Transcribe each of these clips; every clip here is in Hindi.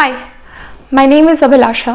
हाय, माय नेम इज़ अभिलाषा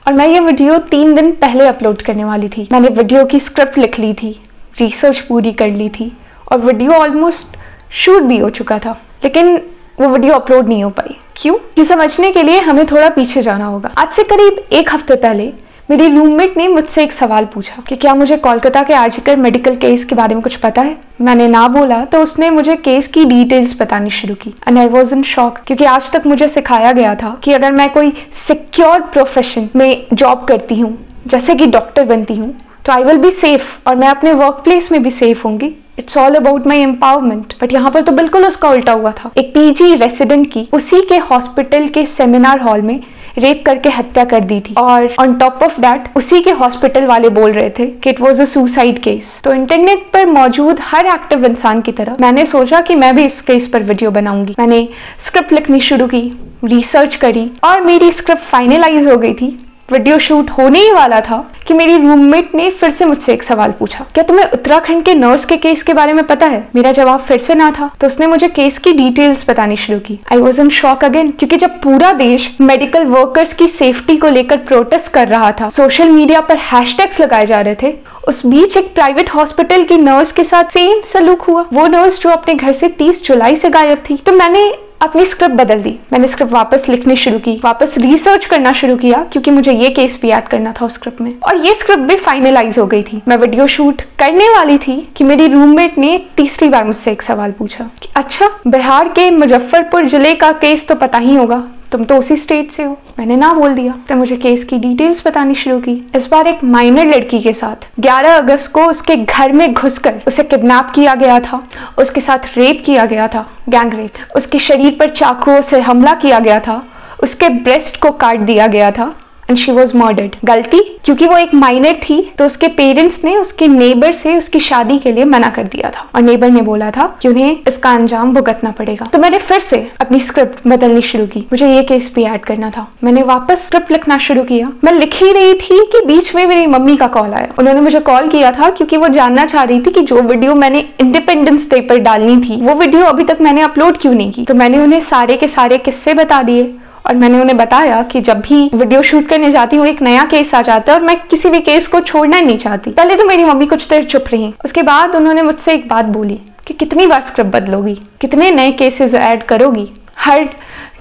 और मैं ये वीडियो 3 दिन पहले अपलोड करने वाली थी। मैंने वीडियो की स्क्रिप्ट लिख ली थी, रिसर्च पूरी कर ली थी और वीडियो ऑलमोस्ट शूट भी हो चुका था, लेकिन वो वीडियो अपलोड नहीं हो पाई। क्यों? ये समझने के लिए हमें थोड़ा पीछे जाना होगा। आज से करीब 1 हफ्ते पहले मेरी रूममेट ने मुझसे एक सवाल पूछा कि क्या मुझे कोलकाता के आरजीकर मेडिकल केस के बारे में कुछ पता है। मैंने ना बोला तो उसने मुझे केस की डिटेल्स बतानी शुरू की and I was in shock, क्योंकि आज तक मुझे सिखाया गया था कि अगर मैं कोई सिक्योर प्रोफेशन में जॉब करती हूँ, जैसे कि डॉक्टर बनती हूँ, तो आई विल बी सेफ और मैं अपने वर्क प्लेस में भी सेफ होंगी। It's all about my empowerment. But यहाँ पर तो बिल्कुल उसका उल्टा हुआ था। एक पीजी रेसिडेंट की उसी के हॉस्पिटल के सेमिनार हॉल में रेप करके हत्या कर दी थी और ऑन टॉप ऑफ दैट उसी के हॉस्पिटल वाले बोल रहे थे कि it was a suicide case. तो इंटरनेट पर मौजूद हर एक्टिव इंसान की तरह मैंने सोचा कि मैं भी इस केस पर वीडियो बनाऊंगी। मैंने स्क्रिप्ट लिखनी शुरू की, रिसर्च करी और मेरी स्क्रिप्ट फाइनलाइज हो गई थी। वीडियो शूट होने ही वाला था कि मेरी रूममेट ने फिर से मुझसे एक सवाल पूछा, क्या तुम्हें उत्तराखंड के नर्स के केस के बारे में पता है? मेरा जवाब फिर से ना था, तो उसने मुझे केस की डिटेल्स बतानी शुरू की। I was in shock again, क्योंकि जब पूरा देश मेडिकल वर्कर्स की सेफ्टी को लेकर प्रोटेस्ट कर रहा था, सोशल मीडिया पर हैशटैग्स लगाए जा रहे थे, उस बीच एक प्राइवेट हॉस्पिटल की नर्स के साथ सेम सलूक हुआ। वो नर्स जो अपने घर से 30 जुलाई से गायब थी। तो मैंने अपनी स्क्रिप्ट बदल दी। मैंने स्क्रिप्ट वापस लिखनी शुरू की, वापस रिसर्च करना शुरू किया, क्योंकि मुझे ये केस भी ऐड करना था उस स्क्रिप्ट में। और ये स्क्रिप्ट भी फाइनलाइज हो गई थी। मैं वीडियो शूट करने वाली थी कि मेरी रूममेट ने तीसरी बार मुझसे एक सवाल पूछा कि अच्छा, बिहार के मुजफ्फरपुर जिले का केस तो पता ही होगा, तुम तो उसी स्टेट से हो। मैंने ना बोल दिया। तो मुझे केस की डिटेल्स बतानी शुरू की। इस बार एक माइनर लड़की के साथ 11 अगस्त को उसके घर में घुसकर उसे किडनैप किया गया था, उसके साथ रेप किया गया था, गैंग रेप। उसके शरीर पर चाकुओं से हमला किया गया था, उसके ब्रेस्ट को काट दिया गया था एंड शी वॉज मर्डर्ड। गलती, क्योंकि वो एक माइनर थी तो उसके पेरेंट्स ने उसके नेबर से उसकी शादी के लिए मना कर दिया था और नेबर ने बोला था कि उन्हें इसका अंजाम भुगतना पड़ेगा। तो मैंने फिर से अपनी स्क्रिप्ट बदलनी शुरू की। मुझे ये केस भी ऐड करना था। मैंने वापस स्क्रिप्ट लिखना शुरू किया। मैं लिख ही रही थी कि बीच में मेरी मम्मी का कॉल आया। उन्होंने मुझे कॉल किया था क्योंकि वो जानना चाह रही थी कि जो वीडियो मैंने इंडिपेंडेंस डे पर डालनी थी, वो वीडियो अभी तक मैंने अपलोड क्यों नहीं की। तो मैंने उन्हें सारे के सारे किस्से बता दिए और मैंने उन्हें बताया कि जब भी वीडियो शूट करने जाती हूँ एक नया केस आ जाता है और मैं किसी भी केस को छोड़ना नहीं चाहती। पहले तो मेरी मम्मी कुछ देर चुप रही, उसके बाद उन्होंने मुझसे एक बात बोली कि कितनी बार स्क्रिप्ट बदलोगी, कितने नए केसेस ऐड करोगी, हर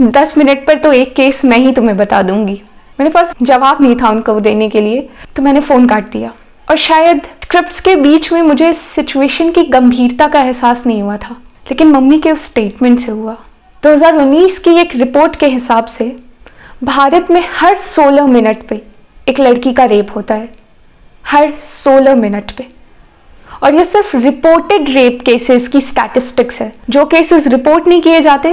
10 मिनट पर तो एक केस मैं ही तुम्हें बता दूंगी। मेरे पास जवाब नहीं था उनको देने के लिए, तो मैंने फ़ोन काट दिया। और शायद स्क्रिप्ट्स के बीच में मुझे सिचुएशन की गंभीरता का एहसास नहीं हुआ था, लेकिन मम्मी के उस स्टेटमेंट से हुआ। 2019 की एक रिपोर्ट के हिसाब से भारत में हर 16 मिनट पे एक लड़की का रेप होता है, हर 16 मिनट पे। और ये सिर्फ रिपोर्टेड रेप केसेस की स्टैटिस्टिक्स है। जो केसेस रिपोर्ट नहीं किए जाते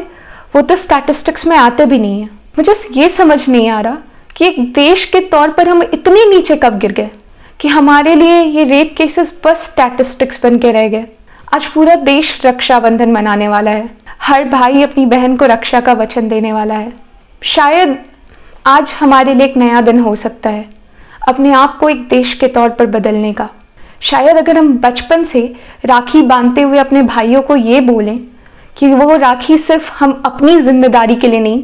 वो तो स्टैटिस्टिक्स में आते भी नहीं है। मुझे ये समझ नहीं आ रहा कि एक देश के तौर पर हम इतने नीचे कब गिर गए कि हमारे लिए ये रेप केसेस बस स्टैटिस्टिक्स बन के रह गए। आज पूरा देश रक्षाबंधन मनाने वाला है, हर भाई अपनी बहन को रक्षा का वचन देने वाला है। शायद आज हमारे लिए एक नया दिन हो सकता है अपने आप को एक देश के तौर पर बदलने का। शायद अगर हम बचपन से राखी बांधते हुए अपने भाइयों को ये बोलें कि वो राखी सिर्फ हम अपनी जिम्मेदारी के लिए नहीं,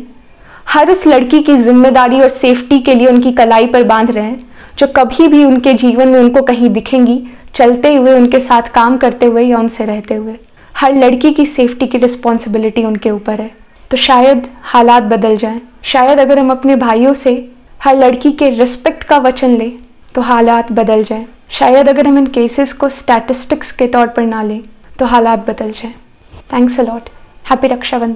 हर उस लड़की की जिम्मेदारी और सेफ्टी के लिए उनकी कलाई पर बांध रहे हैं जो कभी भी उनके जीवन में उनको कहीं दिखेंगी, चलते हुए, उनके साथ काम करते हुए या उनसे रहते हुए। हर लड़की की सेफ्टी की रिस्पॉन्सिबिलिटी उनके ऊपर है। तो शायद हालात बदल जाएं। शायद अगर हम अपने भाइयों से हर लड़की के रिस्पेक्ट का वचन लें तो हालात बदल जाएं। शायद अगर हम इन केसेस को स्टैटिस्टिक्स के तौर पर ना लें तो हालात बदल जाएं। Thanks a lot. Happy Rakshabandhan.